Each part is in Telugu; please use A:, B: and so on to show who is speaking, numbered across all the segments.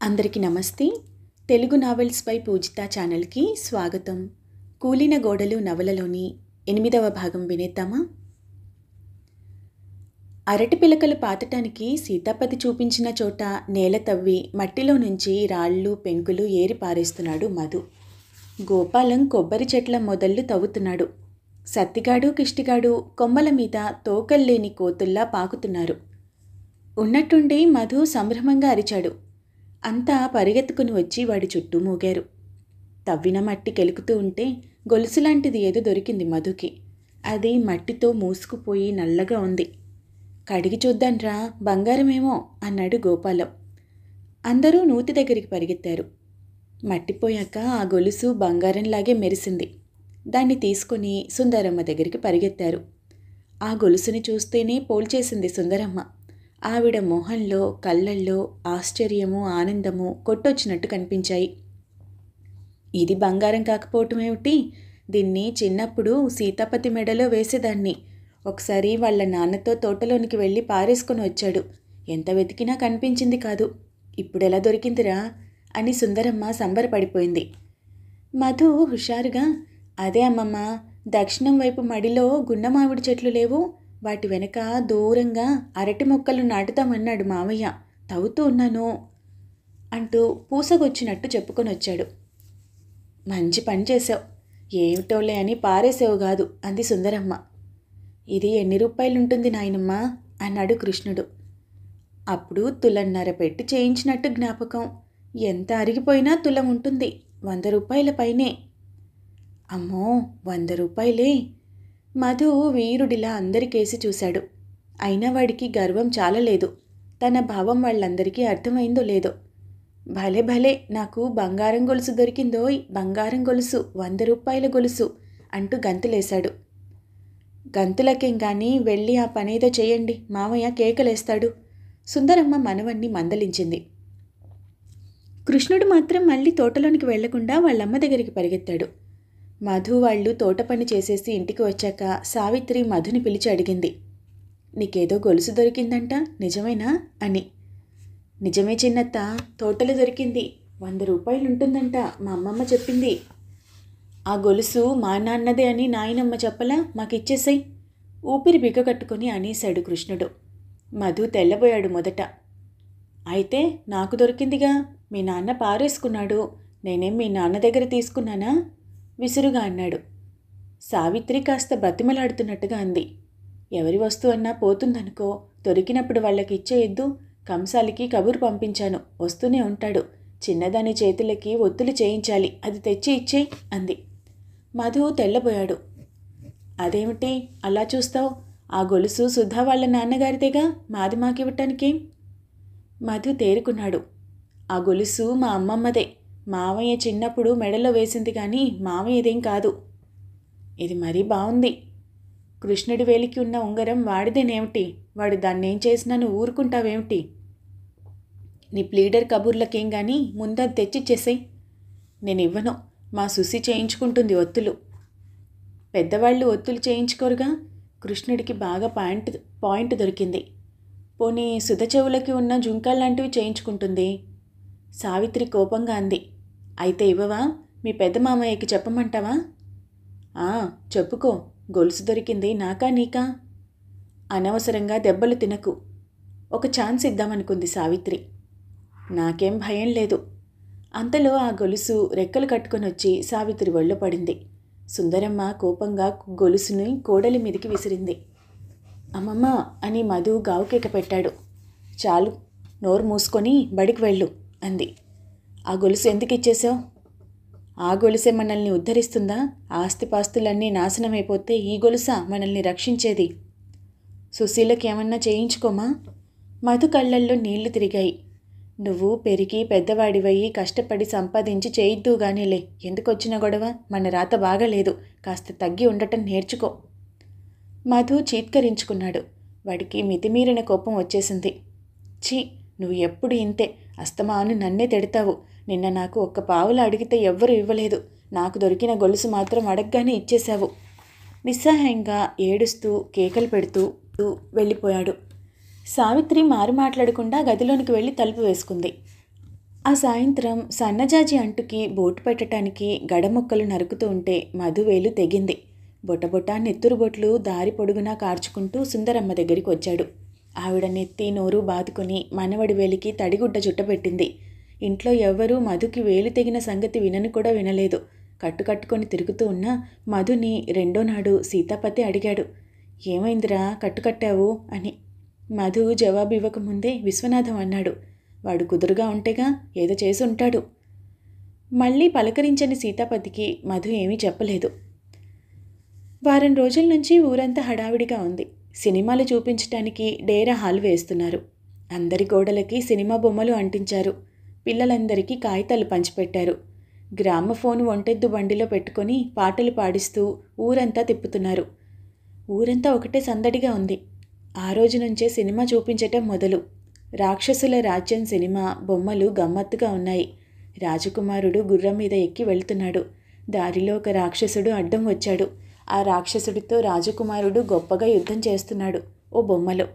A: అందరికీ నమస్తే. తెలుగు నావెల్స్ బై పూజిత ఛానల్కి స్వాగతం. కూలిన గోడలు నవలలోని 8వ భాగం వినేద్దామా? అరటి పిలకలు పాతటానికి సీతాపతి చూపించిన చోట నేల తవ్వి మట్టిలో నుంచి రాళ్ళు పెంకులు ఏరి పారేస్తున్నాడు మధు. గోపాలం కొబ్బరి చెట్ల మొదళ్ళు తవ్వుతున్నాడు. సత్తిగాడు కిష్టిగాడు కొమ్మల మీద తోకల్లేని కోతుల్లా పాకుతున్నారు. ఉన్నట్టుండి మధు సంభ్రమంగా అరిచాడు. అంతా పరిగెత్తుకుని వచ్చి వాడి చుట్టూ మూగారు. తవ్విన మట్టి కెలుకుతూ ఉంటే గొలుసులాంటిది ఏదో దొరికింది మధుకి. అది మట్టితో మూసుకుపోయి నల్లగా ఉంది. కడిగి చూద్దాన్రా, బంగారమేమో అన్నాడు గోపాలం. అందరూ నూతి దగ్గరికి పరిగెత్తారు. మట్టిపోయాక ఆ గొలుసు బంగారంలాగే మెరిసింది. దాన్ని తీసుకుని సుందరమ్మ దగ్గరికి పరిగెత్తారు. ఆ గొలుసుని చూస్తేనే పోల్చేసింది సుందరమ్మ. ఆవిడ మొహంలో కళ్ళల్లో ఆశ్చర్యము ఆనందము కొట్టొచ్చినట్టు కనిపించాయి. ఇది బంగారం కాకపోవటం ఏమిటి? దీన్ని చిన్నప్పుడు సీతాపతి మెడలో వేసేదాన్ని. ఒకసారి వాళ్ళ నాన్నతో తోటలోనికి వెళ్ళి పారేసుకొని వచ్చాడు. ఎంత వెతికినా కనిపించింది కాదు. ఇప్పుడెలా దొరికిందిరా అని సుందరమ్మ సంబరపడిపోయింది. మధు హుషారుగా, అదే అమ్మమ్మ, దక్షిణం వైపు మడిలో గున్నమామిడి చెట్లు లేవు, వాటి వెనక దూరంగా అరటి మొక్కలు నాటుతామన్నాడు మావయ్య, తవ్వుతూ ఉన్నాను అంటూ పూసగొచ్చినట్టు చెప్పుకొని వచ్చాడు. మంచి పని చేసావు, ఏమిటోలే అని పారేసావు కాదు అంది సుందరమ్మ. ఇది ఎన్ని రూపాయలుంటుంది నాయనమ్మ అన్నాడు కృష్ణుడు. అప్పుడు తులన్నర పెట్టి చేయించినట్టు జ్ఞాపకం. ఎంత అరిగిపోయినా తులం ఉంటుంది, 100 రూపాయల పైనే. అమ్మో, 100 రూపాయలే? మధు వీరుడిలా అందరికేసి చూశాడు. అయినా వాడికి గర్వం చాలలేదు. తన భావం వాళ్ళందరికీ అర్థమైందో లేదో. భలే భలే, నాకు బంగారం గొలుసు దొరికిందోయ్, బంగారం గొలుసు, 100 రూపాయల గొలుసు అంటూ గంతులేశాడు. గంతులకేం కానీ వెళ్ళి ఆ పనేదో చేయండి, మామయ్య కేకలేస్తాడు. సుందరమ్మ మనవన్ని మందలించింది. కృష్ణుడు మాత్రం మళ్ళీ తోటలోనికి వెళ్లకుండా వాళ్ళమ్మ దగ్గరికి పరిగెత్తాడు. మధు వాళ్ళు తోట పని చేసేసి ఇంటికి వచ్చాక సావిత్రి మధుని పిలిచి అడిగింది, నీకేదో గొలుసు దొరికిందంట, నిజమేనా అని. నిజమే చిన్నత్త, తోటలో దొరికింది, 100 రూపాయలుంటుందంట, మా అమ్మమ్మ చెప్పింది. ఆ గొలుసు మా నాన్నదే అని నాయనమ్మ చెప్పలా, మాకిచ్చేసాయి, ఊపిరి బిగ్గకట్టుకుని అనేశాడు కృష్ణుడు. మధు తెల్లబోయాడు మొదట. అయితే నాకు దొరికిందిగా, మీ నాన్న పారేసుకున్నాడు, నేనేం మీ నాన్న దగ్గర తీసుకున్నానా విసురుగా అన్నాడు. సావిత్రి కాస్త బతిమలాడుతున్నట్టుగా అంది. ఎవరి వస్తువు అన్నా పోతుందనుకో, దొరికినప్పుడు వాళ్ళకి ఇచ్చేయద్దు, కంసాలికి కబురు పంపించాను, వస్తూనే ఉంటాడు, చిన్నదాని చేతులకి ఒత్తులు చేయించాలి, అది తెచ్చి ఇచ్చేయి అంది. మధు తెల్లబోయాడు. అదేమిటి అలా చూస్తావు, ఆ గొలుసు సుధా వాళ్ళ నాన్నగారిదేగా, మాది మాకివ్వటానికేం? మధు తేరుకున్నాడు. ఆ గొలుసు మా అమ్మమ్మదే, మావయ్య చిన్నప్పుడు మెడలో వేసింది కానీ మావయ్యదేం కాదు. ఇది మరీ బాగుంది. కృష్ణుడి వేలికి ఉన్న ఉంగరం వాడిదేనేమిటి? వాడు దాన్నేం చేసినా నువ్వు ఊరుకుంటావేమిటి? నీ ప్లీడర్ కబుర్లకేం కానీ ముందది తెచ్చిచ్చేసాయి. నేను ఇవ్వను, మా సుసి చేయించుకుంటుంది ఒత్తులు. పెద్దవాళ్ళు ఒత్తులు చేయించుకోరుగా. కృష్ణుడికి బాగా పాయింట్ దొరికింది. పోనీ సుధ చెవులకి ఉన్న జుంకాల్లాంటివి చేయించుకుంటుంది. సావిత్రి కోపంగా అంది. అయితే ఇవ్వవా? మీ పెద్ద మామయ్యకి చెప్పమంటావా? చెప్పుకో, గొలుసు దొరికింది నాకా నీకా? అనవసరంగా దెబ్బలు తినకు. ఒక ఛాన్స్ ఇద్దామనుకుంది సావిత్రి. నాకేం భయం లేదు. అంతలో ఆ గొలుసు రెక్కలు కట్టుకొని వచ్చి సావిత్రి ఒళ్ళో పడింది. సుందరమ్మ కోపంగా గొలుసుని కోడలి మీదికి విసిరింది. అమ్మమ్మ అని మధు గావుకేక పెట్టాడు. చాలు, నోరు మూసుకొని బడికి వెళ్ళు అంది. ఆ గొలుసు ఎందుకు ఇచ్చేసావు? ఆ గొలుసే మనల్ని ఉద్ధరిస్తుందా? ఆస్తిపాస్తులన్నీ నాశనమైపోతే ఈ గొలుసా మనల్ని రక్షించేది? సుశీలకి ఏమన్నా చేయించుకోమా? మధు కళ్ళల్లో నీళ్లు తిరిగాయి. నువ్వు పెరిగి పెద్దవాడివయ్యి కష్టపడి సంపాదించి చేయిద్దుగానేలే, ఎందుకొచ్చిన గొడవ? మన రాత బాగాలేదు, కాస్త తగ్గి ఉండటం నేర్చుకో. మధు చీత్కరించుకున్నాడు. వాడికి మితిమీరిన కోపం వచ్చేసింది. ఛీ, నువ్వు ఎప్పుడు ఇంతే, అస్తమాను నన్నే తిడతావు. నిన్న నాకు 1 పావులు అడిగితే ఎవ్వరూ ఇవ్వలేదు, నాకు దొరికిన గొలుసు మాత్రం అడగగానే ఇచ్చేశావు. నిస్సహాయంగా ఏడుస్తూ కేకలు పెడుతూ వెళ్ళిపోయాడు. సావిత్రి మారు మాట్లాడకుండా గదిలోనికి వెళ్ళి తలుపు వేసుకుంది. ఆ సాయంత్రం సన్నజాజి అంటుకి బోటు పెట్టడానికి గడమొక్కలు నరుకుతూ ఉంటే మధువేలు తెగింది. బొటబొట నెత్తురు బొట్లు దారి పొడుగునా కార్చుకుంటూ సుందరమ్మ దగ్గరికి వచ్చాడు. ఆవిడ నెత్తి నోరు బాదుకొని మనవడి వేలికి తడిగుడ్డ చుట్టబెట్టింది. ఇంట్లో ఎవ్వరూ మధుకి వేలు తెగిన సంగతి వినని కూడా వినలేదు. కట్టుకట్టుకొని తిరుగుతూ ఉన్న మధుని రెండో నాడు సీతాపతి అడిగాడు, ఏమైందిరా కట్టుకట్టావు అని. మధు జవాబు ఇవ్వకముందే విశ్వనాథం అన్నాడు, వాడు కుదురుగా ఉంటేగా ఏదో చేసి ఉంటాడు. మళ్ళీ పలకరించని సీతాపతికి మధు ఏమీ చెప్పలేదు. వారం రోజుల నుంచి ఊరంతా హడావిడిగా ఉంది. సినిమాలు చూపించటానికి డేరా హాల్ వేస్తున్నారు. అందరి గోడలకి సినిమా బొమ్మలు అంటించారు. పిల్లలందరికీ కాగితాలు పంచిపెట్టారు. గ్రామఫోన్ ఒంటెద్దు బండిలో పెట్టుకొని పాటలు పాడిస్తూ ఊరంతా తిప్పుతున్నారు. ఊరంతా ఒకటే సందడిగా ఉంది. ఆ రోజు నుంచే సినిమా చూపించటం మొదలు. రాక్షసుల రాజ్యం సినిమా బొమ్మలు గమ్మత్తుగా ఉన్నాయి. రాజకుమారుడు గుర్రం మీద ఎక్కి వెళ్తున్నాడు. దారిలో ఒక రాక్షసుడు అడ్డం వచ్చాడు. ఆ రాక్షసుడితో రాజకుమారుడు గొప్పగా యుద్ధం చేస్తున్నాడు ఓ బొమ్మలో.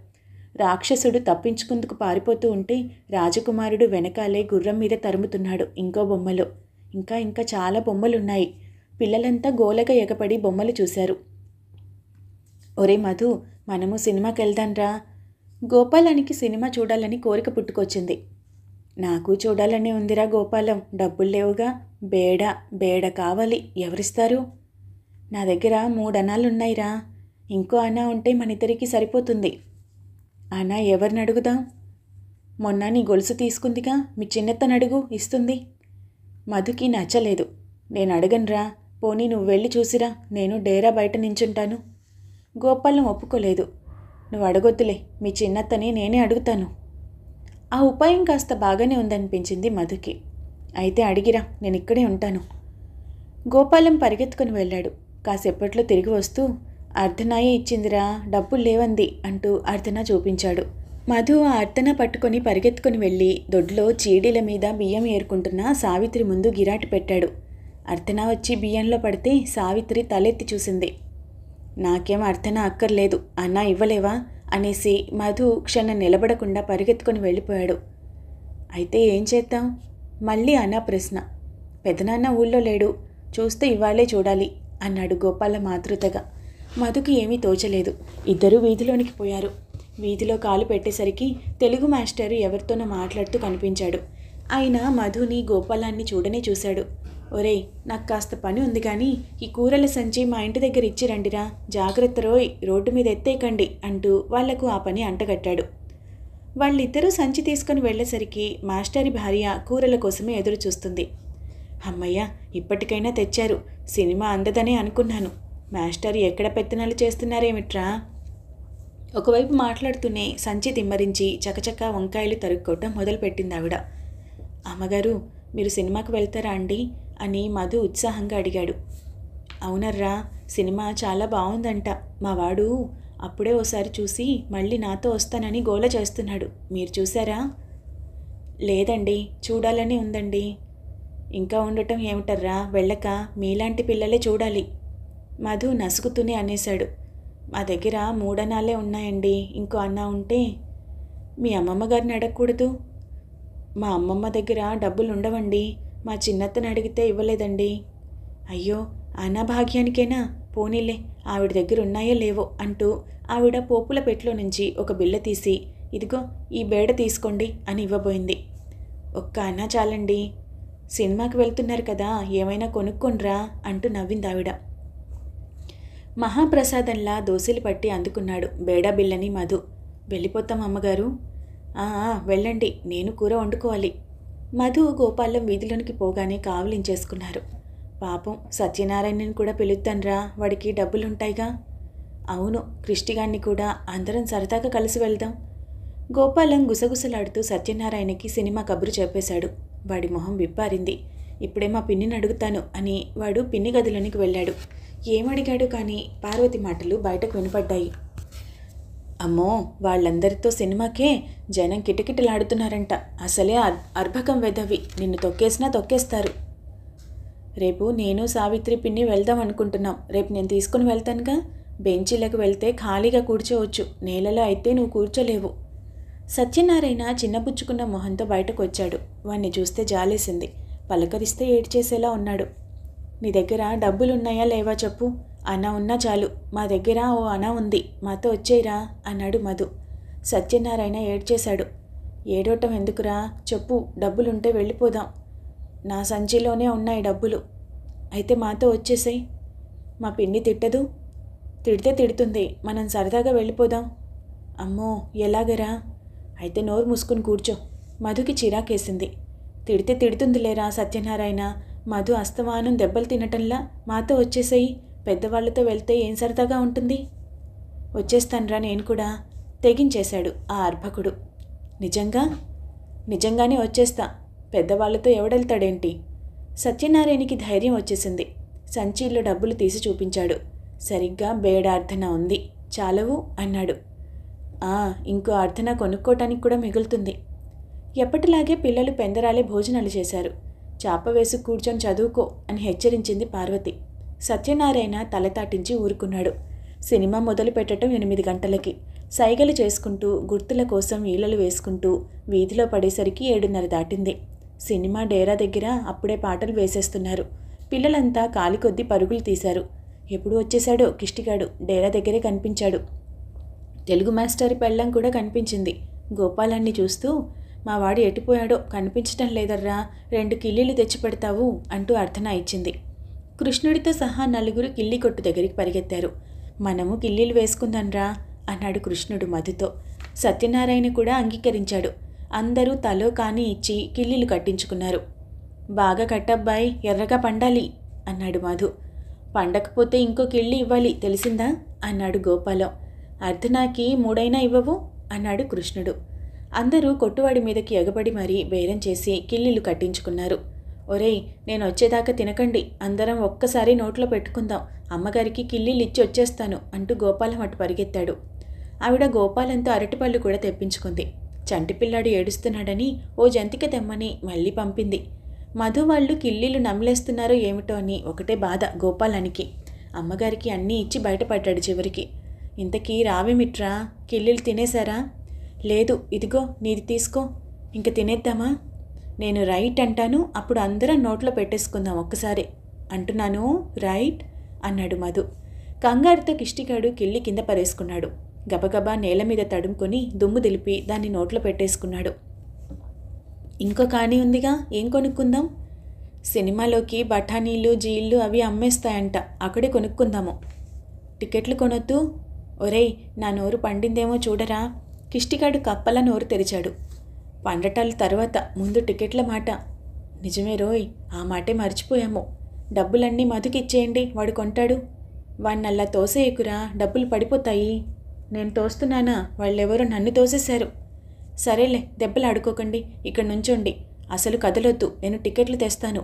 A: రాక్షసుడు తప్పించుకుందుకు పారిపోతూ ఉంటే రాజకుమారుడు వెనకాలే గుర్రం మీద తరుముతున్నాడు ఇంకో బొమ్మలో. ఇంకా చాలా బొమ్మలున్నాయి. పిల్లలంతా గోలగా ఎగపడి బొమ్మలు చూశారు. ఒరే మధు, మనము సినిమాకి వెళ్దాంరా. గోపాలానికి సినిమా చూడాలని కోరిక పుట్టుకొచ్చింది. నాకు చూడాలని ఉందిరా గోపాలం, డబ్బులు లేవుగా. బేడ కావాలి, ఎవరిస్తారు? నా దగ్గర 3 అనాలున్నాయిరా. ఇంకో అనా ఉంటే మనిద్దరికీ సరిపోతుంది. అనా ఎవరిని అడుగుదాం? మొన్న నీ గొలుసు తీసుకుందిగా, మీ చిన్నత్తనడుగు, ఇస్తుంది. మధుకి నచ్చలేదు. నేను అడగనురా, పోనీ నువ్వు వెళ్ళి చూసిరా, నేను డేరా బయట నించుంటాను. గోపాలం ఒప్పుకోలేదు. నువ్వు అడగొద్దులే, మీ చిన్నత్తని నేనే అడుగుతాను. ఆ ఉపాయం కాస్త బాగానే ఉందనిపించింది మధుకి. అయితే అడిగిరా, నేను ఇక్కడే ఉంటాను. గోపాలం పరిగెత్తుకుని వెళ్ళాడు. కాసేపట్లో తిరిగి వస్తూ, అర్ధనాయే ఇచ్చిందిరా, డబ్బులు లేవంది అంటూ అర్ధన చూపించాడు. మధు ఆ అర్ధన పట్టుకొని పరిగెత్తుకుని వెళ్ళి దొడ్లో చీడీల మీద బియ్యం ఏరుకుంటున్న సావిత్రి ముందు గిరాటి పెట్టాడు. అర్ధన వచ్చి బియ్యంలో పడితే సావిత్రి తలెత్తి చూసింది. నాకేం అర్ధన అక్కర్లేదు, అన్నా ఇవ్వలేవా అనేసి మధు క్షణం నిలబడకుండా పరిగెత్తుకొని వెళ్ళిపోయాడు. అయితే ఏం చేద్దాం? మళ్ళీ అన్నా ప్రశ్న. పెదనాన్న ఊళ్ళో లేడు, చూస్తే ఇవాళే చూడాలి అన్నాడు గోపాల మాతృతగా. మధుకి ఏమీ తోచలేదు. ఇద్దరూ వీధిలోనికి పోయారు. వీధిలో కాలు పెట్టేసరికి తెలుగు మాస్టరు ఎవరితోనో మాట్లాడుతూ కనిపించాడు. ఆయన మధుని గోపాలాన్ని చూడనే చూశాడు. ఒరేయ్, నాకు కాస్త పని ఉంది కానీ ఈ కూరల సంచి మా ఇంటి దగ్గర ఇచ్చిరండిరా, జాగ్రత్త రోయ్, రోడ్డు మీద ఎత్తేయకండి అంటూ వాళ్లకు ఆ పని అంటగట్టాడు. వాళ్ళిద్దరూ సంచి తీసుకుని వెళ్లేసరికి మాస్టరి భార్య కూరల కోసమే ఎదురు చూస్తుంది. అమ్మయ్య, ఇప్పటికైనా తెచ్చారు. సినిమా అందదనే అనుకున్నాను. మాస్టర్ ఎక్కడ పెత్తనాలు చేస్తున్నారేమిట్రా? ఒకవైపు మాట్లాడుతూనే సంచి తిమ్మరించి చకచకా వంకాయలు తరుక్కోవటం మొదలుపెట్టింది ఆవిడ. అమ్మగారు, మీరు సినిమాకు వెళ్తారా అండి అని మధు ఉత్సాహంగా అడిగాడు. అవునర్రా, సినిమా చాలా బాగుందంట. మా వాడు అప్పుడే ఓసారి చూసి మళ్ళీ నాతో వస్తానని గోల చేస్తున్నాడు. మీరు చూసారా? లేదండి, చూడాలని ఉందండి. ఇంకా ఉండటం ఏమిటర్రా, వెళ్ళక మీలాంటి పిల్లలే చూడాలి. మధు నసుగుతూనే అనేశాడు. మా దగ్గర 3 అనాలే ఉన్నాయండి, ఇంకో అన్నా ఉంటే. మీ అమ్మమ్మ గారిని అడగకూడదు? మా అమ్మమ్మ దగ్గర డబ్బులు ఉండవండి, మా చిన్నత్తని అడిగితే ఇవ్వలేదండి. అయ్యో, అనా భాగ్యానికేనా? పోనీలే, ఆవిడ దగ్గర ఉన్నాయో లేవో అంటూ ఆవిడ పోపుల పెట్లో నుంచి ఒక బిళ్ళ తీసి, ఇదిగో ఈ బేడ తీసుకోండి అని ఇవ్వబోయింది. ఒక్క అన్నా చాలండి, సినిమాకి వెళ్తున్నారు కదా, ఏమైనా కొనుక్కొనిరా అంటూ నవ్వింది ఆవిడ. మహాప్రసాదంలా దోశలు పట్టి అందుకున్నాడు బేడా బిళ్ళని మధు. వెళ్ళిపోతాం అమ్మగారు. వెళ్ళండి, నేను కూర వండుకోవాలి. మధు గోపాలం వీధిలోనికి పోగానే కావలించేసుకున్నారు. పాపం సత్యనారాయణని కూడా పిలుద్దాన్రా, వాడికి డబ్బులుంటాయిగా. అవును, కృష్టిగాన్ని కూడా అందరం సరదాగా కలిసి వెళ్దాం. గోపాలం గుసగుసలాడుతూ సత్యనారాయణకి సినిమా కబురు చెప్పేశాడు. వాడి మొహం విప్పారింది. ఇప్పుడే మా పిన్నిని అడుగుతాను అని వాడు పిన్ని గదిలోనికి వెళ్ళాడు. ఏమడిగాడు కానీ పార్వతి మాటలు బయటకు వినపడ్డాయి. అమ్మో, వాళ్ళందరితో సినిమాకే జనం కిటకిటలాడుతున్నారంట. అసలే అర్భకం వెదవి, నిన్ను తొక్కేసినా తొక్కేస్తారు. రేపు నేను సావిత్రి పిన్ని వెళ్దాం అనుకుంటున్నాం. రేపు నేను తీసుకుని వెళ్తానుగా. బెంచీలకు వెళ్తే ఖాళీగా కూర్చోవచ్చు, నేలలో అయితే నువ్వు కూర్చోలేవు. సత్యనారాయణ చిన్నబుచ్చుకున్న మొహంతో బయటకు వచ్చాడు. వాణ్ణి చూస్తే జాలేసింది. పలకరిస్తే ఏడ్చేసేలా ఉన్నాడు. నీ దగ్గర డబ్బులున్నాయా లేవా చెప్పు. అనా ఉన్నా చాలు. మా దగ్గర ఓ అనా ఉంది, మాతో వచ్చేయరా అన్నాడు మధు. సత్యనారాయణ ఏడ్చేశాడు. ఏడవటం ఎందుకురా, చెప్పు. డబ్బులుంటే వెళ్ళిపోదాం. నా సంచిలోనే ఉన్నాయి డబ్బులు. అయితే మాతో వచ్చేసాయి. మా పిన్ని తిట్టదు. తిడితే తిడుతుంది, మనం సరదాగా వెళ్ళిపోదాం. అమ్మో, ఎలాగరా? అయితే నోరు మూసుకుని కూర్చో. మధుకి చిరాకేసింది. తిడితే తిడుతుందిలేరా సత్యనారాయణ. మధు అస్తమానం దెబ్బలు తినటంలా. మాతో వచ్చేసాయి. పెద్దవాళ్లతో వెళ్తే ఏం సరదాగా ఉంటుంది. వచ్చేస్తాన్రా నేను కూడా, తెగించేశాడు ఆ అర్భకుడు. నిజంగానే వచ్చేస్తా. పెద్దవాళ్లతో ఎవడెళ్తాడేంటి? సత్యనారాయణకి ధైర్యం వచ్చేసింది. సంచీల్లో డబ్బులు తీసి చూపించాడు. సరిగ్గా బేడార్థన ఉంది. చాలవు అన్నాడు. ఇంకో అర్థన కొనుక్కోటానికి కూడా మిగులుతుంది. ఎప్పటిలాగే పిల్లలు పెందరాలే భోజనాలు చేశారు. చాప వేసి కూర్చొని చదువుకో అని హెచ్చరించింది పార్వతి. సత్యనారాయణ తలతాటించి ఊరుకున్నాడు. సినిమా మొదలు పెట్టడం 8 గంటలకి. సైగలు చేసుకుంటూ గుర్తుల కోసం ఈలలు వేసుకుంటూ వీధిలో పడేసరికి 7:30 దాటింది. సినిమా డేరా దగ్గర అప్పుడే పాటలు వేసేస్తున్నారు. పిల్లలంతా కాలి కొద్దీ పరుగులు తీశారు. ఎప్పుడు వచ్చేశాడో కిష్టిగాడు. డేరా దగ్గరే కనిపించాడు. తెలుగు మాస్టర్ పెళ్ళం కూడా కనిపించింది. గోపాలాన్ని చూస్తూ, మా వాడు ఎటుపోయాడో కనిపించటం లేదర్రా, 2 కిల్లీలు తెచ్చిపెడతావు అంటూ అర్థన ఇచ్చింది. కృష్ణుడితో సహా 4 కిల్లీ కొట్టు దగ్గరికి పరిగెత్తారు. మనము కిల్లీలు వేసుకుందాన్రా అన్నాడు కృష్ణుడు మధుతో. సత్యనారాయణ కూడా అంగీకరించాడు. అందరూ తలో కాని ఇచ్చి కిల్లీలు కట్టించుకున్నారు. బాగా కట్టబ్బాయి, ఎర్రగా పండాలి అన్నాడు మధు. పండకపోతే ఇంకో కిళ్ళి ఇవ్వాలి, తెలిసిందా అన్నాడు గోపాలం. అర్ధనాకి 3 ఇవ్వవు అన్నాడు కృష్ణుడు. అందరూ కొట్టువాడి మీదకి ఎగబడి మరీ బేరం చేసి కిల్లీలు కట్టించుకున్నారు. ఒరేయ్, నేను వచ్చేదాకా తినకండి, అందరం ఒక్కసారి నోట్లో పెట్టుకుందాం. అమ్మగారికి కిల్లీలు ఇచ్చి వచ్చేస్తాను అంటూ గోపాలం అటు పరిగెత్తాడు. ఆవిడ గోపాలంతో అరటిపళ్ళు కూడా తెప్పించుకుంది. చంటిపిల్లాడు ఏడుస్తున్నాడని ఓ జంతిక తెమ్మని మళ్ళీ పంపింది. మధు వాళ్ళు కిల్లీలు నమిలేస్తున్నారో ఏమిటో అని ఒకటే బాధ గోపాలానికి. అమ్మగారికి అన్నీ ఇచ్చి బయటపడ్డాడు చివరికి. ఇంతకీ రావేమిట్రా, కిల్లీలు తినేశారా? లేదు, ఇదిగో నీది తీసుకో. ఇంక తినేద్దామా? నేను రైట్ అంటాను, అప్పుడు అందరం నోట్లో పెట్టేసుకుందాం ఒక్కసారి. అంటున్నాను రైట్ అన్నాడు మధు. కంగారుతో కిష్టిగాడు కిళ్ళి కింద పరేసుకున్నాడు. గబగబా నేల మీద తడుముకొని దుమ్ము దిలిపి దాన్ని నోట్లో పెట్టేసుకున్నాడు. ఇంకో కానీ ఉందిగా, ఏం కొనుక్కుందాం? సినిమాలోకి బఠానీలు జీళ్ళు అవి అమ్మేస్తాయంట, అక్కడే కొనుక్కుందాము. టికెట్లు కొనొద్దు. ఒరేయ్, నా నోరు పండిందేమో చూడరా. కిష్టిగాడు కప్పలా నోరు తెరిచాడు. పండటాల తర్వాత ముందు టికెట్ల మాట. నిజమే రోయ్, ఆ మాటే మర్చిపోయాము. డబ్బులన్నీ మధుకిచ్చేయండి, వాడు కొంటాడు. వాణ్ణల్లా తోసేయకురా, డబ్బులు పడిపోతాయి. నేను తోస్తున్నానా? వాళ్ళెవరో నన్ను తోసేశారు. సరేలే, దెబ్బలు ఆడుకోకండి, ఇక్కడ నుంచోండి. అసలు కదలొద్దు, నేను టికెట్లు తెస్తాను.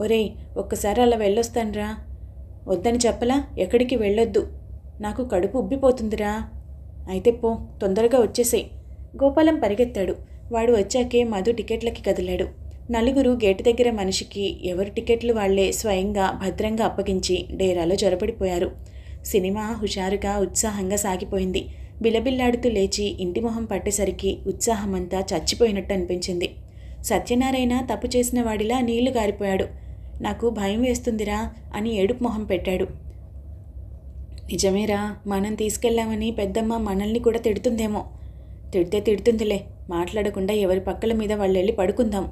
A: ఒరేయ్, ఒక్కసారి అలా వెళ్ళొస్తానురా. వద్దని చెప్పలా? ఎక్కడికి వెళ్ళొద్దు, నాకు కడుపు ఉబ్బిపోతుందిరా. అయితే పో, తొందరగా వచ్చేసేయ్. గోపాలం పరిగెత్తాడు. వాడు వచ్చాకే మధు టికెట్లకి కదిలాడు. 4 గేటు దగ్గర మనిషికి ఎవరి టికెట్లు వాళ్లే స్వయంగా భద్రంగా అప్పగించి డేరాలో జొరపడిపోయారు. సినిమా హుషారుగా ఉత్సాహంగా సాగిపోయింది. బిలబిల్లాడుతూ లేచి ఇంటి మొహం పట్టేసరికి ఉత్సాహమంతా చచ్చిపోయినట్టు అనిపించింది. సత్యనారాయణ తప్పు చేసిన వాడిలా నీళ్లు గారిపోయాడు. నాకు భయం వేస్తుందిరా అని ఏడుపు మొహం పెట్టాడు. నిజమేరా, మనం తీసుకెళ్లామని పెద్దమ్మ మనల్ని కూడా తిడుతుందేమో. తిడితే తిడుతుందిలే, మాట్లాడకుండా ఎవరి పక్కల మీద వాళ్ళెళ్ళి పడుకుందాం.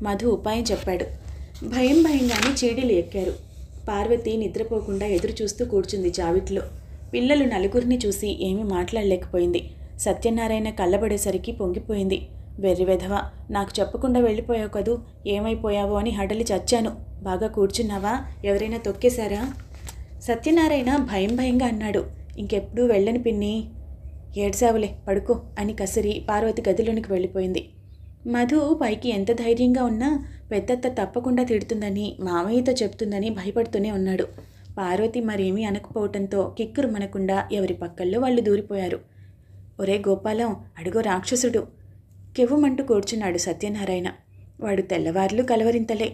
A: మధు ఉపాయం చెప్పాడు. భయంగానే చీడీలు ఎక్కారు. పార్వతి నిద్రపోకుండా ఎదురు చూస్తూ కూర్చుంది చావిట్లో. పిల్లలు 4 చూసి ఏమీ మాట్లాడలేకపోయింది. సత్యనారాయణ కళ్ళబడేసరికి పొంగిపోయింది. వెర్రివెధవా, నాకు చెప్పకుండా వెళ్ళిపోయావు కదూ, ఏమైపోయావో అని హడలి చచ్చాను. బాగా కూర్చున్నావా? ఎవరైనా తొక్కేశారా? సత్యనారాయణ భయంగా అన్నాడు. ఇంకెప్పుడూ వెళ్ళని పిన్ని. ఏడ్సావులే, పడుకో అని కసిరి పార్వతి గదిలోనికి వెళ్ళిపోయింది. మధు పైకి ఎంత ధైర్యంగా ఉన్నా పెద్దత్త తప్పకుండా తిడుతుందని, మామయ్యతో చెప్తుందని భయపడుతూనే ఉన్నాడు. పార్వతి మరేమీ అనకపోవటంతో కిక్కురు మనకుండా ఎవరి పక్కల్లో వాళ్ళు దూరిపోయారు. ఒరే గోపాలం, అడుగో రాక్షసుడు! కెవ్వుమంటూ కూర్చున్నాడు సత్యనారాయణ. వాడు తెల్లవార్లు కలవరింతలే.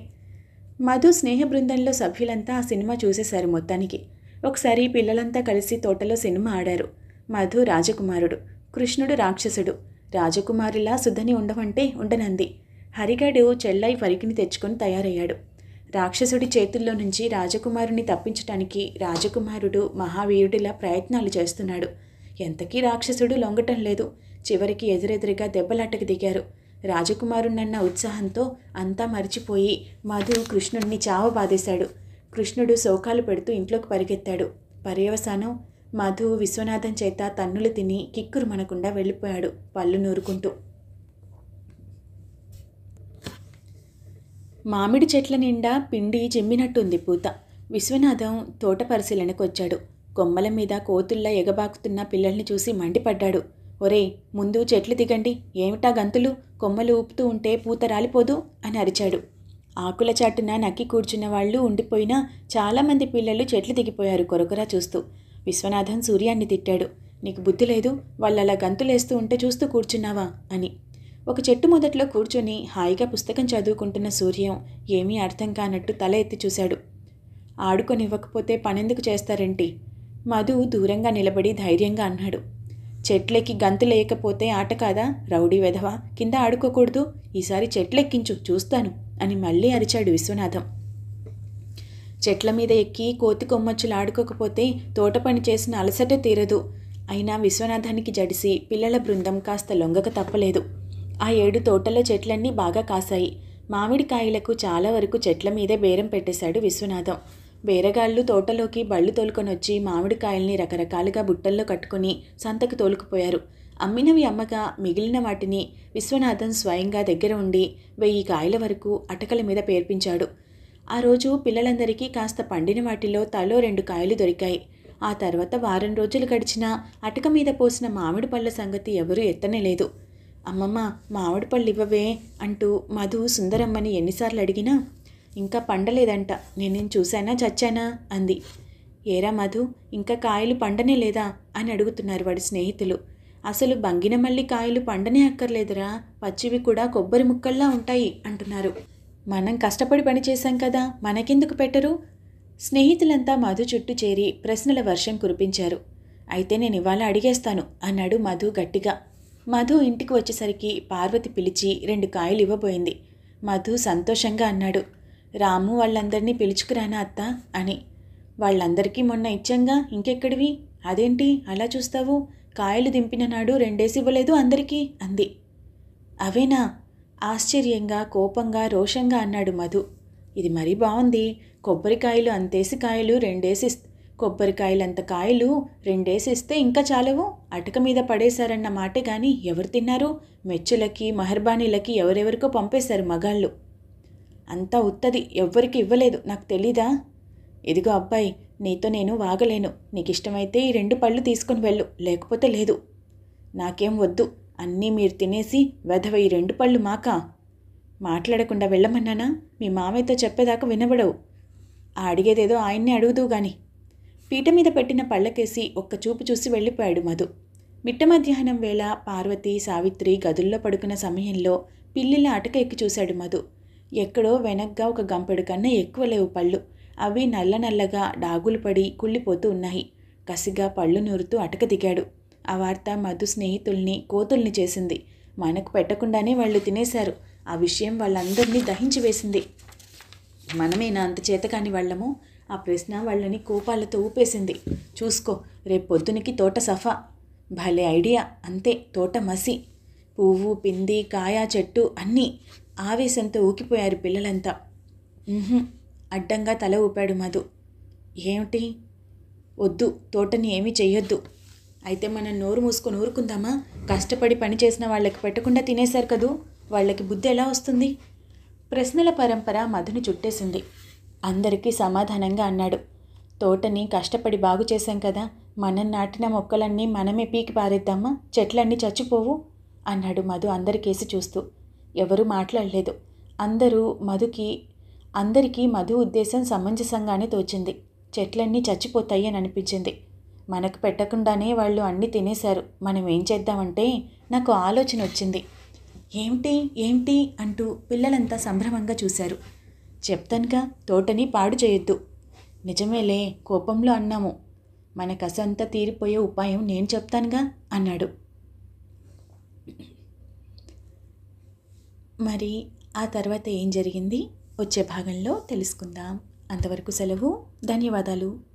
A: మధు స్నేహ బృందంలో సభ్యులంతా ఆ సినిమా చూసేశారు మొత్తానికి. ఒకసారి పిల్లలంతా కలిసి తోటలో సినిమా ఆడారు. మధు రాజకుమారుడు, కృష్ణుడు రాక్షసుడు. రాజకుమారిలా సుధని ఉండమంటే ఉండనంది. హరిగాడు చెల్లై పరికిని తెచ్చుకొని తయారయ్యాడు. రాక్షసుడి చేతుల్లో నుంచి రాజకుమారుని తప్పించటానికి రాజకుమారుడు మహావీరుడిలా ప్రయత్నాలు చేస్తున్నాడు. ఎంతకీ రాక్షసుడు లొంగటం లేదు. చివరికి ఎదురెదురుగా దెబ్బలాటకు దిగారు. రాజకుమారునన్న ఉత్సాహంతో అంతా మరిచిపోయి మధు కృష్ణుడిని చావబాదేశాడు. కృష్ణుడు శోకాలు పెడుతూ ఇంట్లోకి పరిగెత్తాడు. పర్యవసానం మధు విశ్వనాథం చేత తన్నులు తిని కిక్కురు మనకుండా వెళ్ళిపోయాడు, పళ్ళు నూరుకుంటూ. మామిడి చెట్ల నిండా పిండి చిమ్మినట్టుంది పూత. విశ్వనాథం తోట పరిశీలనకు వచ్చాడు. కొమ్మల మీద కోతుల్లా ఎగబాకుతున్న పిల్లల్ని చూసి మండిపడ్డాడు. ఒరేయ్, ముందు చెట్లు దిగండి, ఏమిటా గంతులు? కొమ్మలు ఊపుతూ ఉంటే పూత రాలిపోదు అని అరిచాడు. ఆకుల చాటున నక్కి కూర్చున్న వాళ్ళు ఉండిపోయినా చాలామంది పిల్లలు చెట్లు దిగిపోయారు కొరకొరా చూస్తూ. విశ్వనాథం సూర్యాన్ని తిట్టాడు. నీకు బుద్ధి లేదు, వాళ్ళలా గంతులేస్తూ ఉంటే చూస్తూ కూర్చున్నావా అని. ఒక చెట్టు మొదట్లో కూర్చొని హాయిగా పుస్తకం చదువుకుంటున్న సూర్యం ఏమీ అర్థం కానట్టు తల ఎత్తి చూశాడు. ఆడుకొనివ్వకపోతే పనెందుకు చేస్తారేంటి? మధు దూరంగా నిలబడి ధైర్యంగా అన్నాడు. చెట్లెక్కి గంతులేయకపోతే ఆట కాదా? రౌడీ వెధవా, కింద ఆడుకోకూడదు, ఈసారి చెట్లెక్కించు చూస్తాను అని మళ్ళీ అరిచాడు విశ్వనాథం. చెట్ల మీద ఎక్కి కోతి కొమ్మచ్చులు ఆడుకోకపోతే తోట పని చేసిన అలసటే తీరదు. అయినా విశ్వనాథానికి జడిసి పిల్లల బృందం కాస్త లొంగక తప్పలేదు. ఆ 7 తోటలో చెట్లన్నీ బాగా కాసాయి. మామిడికాయలకు చాలా వరకు చెట్ల మీదే బేరం పెట్టేశాడు విశ్వనాథం. బేరగాళ్ళు తోటలోకి బళ్ళు తోలుకొనొచ్చి మామిడికాయల్ని రకరకాలుగా బుట్టల్లో కట్టుకుని సంతకు తోలుకుపోయారు. అమ్మినవి అమ్మగా మిగిలిన వాటిని విశ్వనాథం స్వయంగా దగ్గర ఉండి 1000 కాయల వరకు అటకల మీద పేర్పించాడు. ఆ రోజు పిల్లలందరికీ కాస్త పండిన వాటిలో తలో 2 కాయలు దొరికాయి. ఆ తర్వాత వారం రోజులు గడిచినా అటక మీద పోసిన మామిడి పళ్ళ సంగతి ఎవరూ ఎత్తనే లేదు. అమ్మమ్మ, మామిడి పళ్ళు ఇవ్వవే అంటూ మధు సుందరమ్మని ఎన్నిసార్లు అడిగినా ఇంకా పండలేదంట, నేనేం చూశానా చచ్చానా అంది. ఏరా మధు, ఇంకా కాయలు పండనే లేదా అని అడుగుతున్నారు వాడి స్నేహితులు. అసలు బంగిన మల్లి కాయలు పండనే అక్కర్లేదురా, పచ్చివి కూడా కొబ్బరి ముక్కల్లా ఉంటాయి అంటున్నారు. మనం కష్టపడి పని చేశాం కదా, మనకెందుకు పెట్టరు? స్నేహితులంతా మధు చుట్టూ చేరి ప్రశ్నల వర్షం కురిపించారు. అయితే నేను ఇవాళ అడిగేస్తాను అన్నాడు మధు గట్టిగా. మధు ఇంటికి వచ్చేసరికి పార్వతి పిలిచి 2 కాయలు ఇవ్వబోయింది. మధు సంతోషంగా అన్నాడు, రాము వాళ్ళందరినీ పిలుచుకురానా అత్త అని. వాళ్ళందరికీ మొన్న ఇచ్చాంగా, ఇంకెక్కడివి? అదేంటి అలా చూస్తావు? కాయలు దింపిన నాడు 2 ఇవ్వలేదు అందరికీ అంది. అవేనా? ఆశ్చర్యంగా, కోపంగా, రోషంగా అన్నాడు మధు. ఇది మరీ బాగుంది. కొబ్బరికాయలు అంతేసి కాయలు 2 కొబ్బరికాయలంత కాయలు 2 ఇస్తే ఇంకా చాలవు. అటక మీద పడేశారన్న మాటే గాని ఎవరు తిన్నారు? మెచ్చులకి మెహర్బానీలకి ఎవరెవరికో పంపేశారు మగాళ్ళు. అంతా ఉత్తది, ఎవ్వరికి ఇవ్వలేదు, నాకు తెలీదా? ఇదిగో అబ్బాయి, నీతో నేను వాగలేను. నీకిష్టమైతే ఈ 2 పళ్ళు తీసుకుని వెళ్ళు, లేకపోతే లేదు. నాకేం వద్దు, అన్నీ మీరు తినేసి వెధవ ఈ 2 పళ్ళు మాకా? మాట్లాడకుండా వెళ్ళమన్నానా? మీ మామయ్యతో చెప్పేదాకా వినబడవు. అడిగేదేదో ఆయన్నే అడుగుదూ గాని. పీట మీద పెట్టిన పళ్ళకేసి ఒక్క చూపు చూసి వెళ్ళిపోయాడు మధు. మిట్ట మధ్యాహ్నం వేళ పార్వతి, సావిత్రి గదుల్లో పడుకున్న సమయంలో పిల్లిల అటక ఎక్కి చూశాడు మధు. ఎక్కడో వెనగ్గా ఒక గంపెడు కన్నా ఎక్కువ లేవు పళ్ళు. అవి నల్ల నల్లగా డాగులు పడి కుళ్ళిపోతూ ఉన్నాయి. కసిగా పళ్ళు నూరుతూ అటక దిగాడు. ఆ వార్త మధు స్నేహితుల్ని కోతుల్ని చేసింది. మనకు పెట్టకుండానే వాళ్ళు తినేశారు. ఆ విషయం వాళ్ళందరినీ దహించి వేసింది. మనమేనా అంత చేతకాని వాళ్ళము? ఆ ప్రశ్న వాళ్ళని కోపాలతో ఊపేసింది. చూసుకో, రేపు పొద్దునికి తోట సఫా. భలే ఐడియా, అంతే, తోట మసి. పువ్వు, పిండి, కాయ, చెట్టు అన్నీ. ఆవేశంతో ఊకిపోయారు పిల్లలంతా. అడ్డంగా తల ఊపాడు మధు. ఏమిటి? వద్దు, తోటని ఏమీ చెయ్యొద్దు. అయితే మనం నోరు మూసుకొని ఊరుకుందామా? కష్టపడి పని చేసిన వాళ్ళకి పెట్టకుండా తినేశారు కదూ, వాళ్ళకి బుద్ధి ఎలా వస్తుంది? ప్రశ్నల పరంపర మధుని చుట్టేసింది. అందరికీ సమాధానంగా అన్నాడు. తోటని కష్టపడి బాగు చేశాం కదా, మనం నాటిన మొక్కలన్నీ మనమే పీకి పారేద్దామా? చెట్లన్నీ చచ్చిపోవు అన్నాడు మధు అందరికేసి చూస్తూ. ఎవరూ మాట్లాడలేదు. అందరికీ మధు ఉద్దేశం సమంజసంగానే తోచింది. చెట్లన్నీ చచ్చిపోతాయి అని అనిపించింది. మనకు పెట్టకుండానే వాళ్ళు అన్నీ తినేశారు. మనం ఏం చేద్దామంటే నాకు ఆలోచన వచ్చింది. ఏమిటి అంటూ పిల్లలంతా సంభ్రమంగా చూశారు. చెప్తానుగా, తోటని పాడు చేయొద్దు. నిజమేలే, కోపంలో అన్నాము. మన కసంతా తీరిపోయే ఉపాయం నేను చెప్తానుగా అన్నాడు. మరి ఆ తర్వాత ఏం జరిగింది వచ్చే భాగంలో తెలుసుకుందాం. అంతవరకు సెలవు. ధన్యవాదాలు.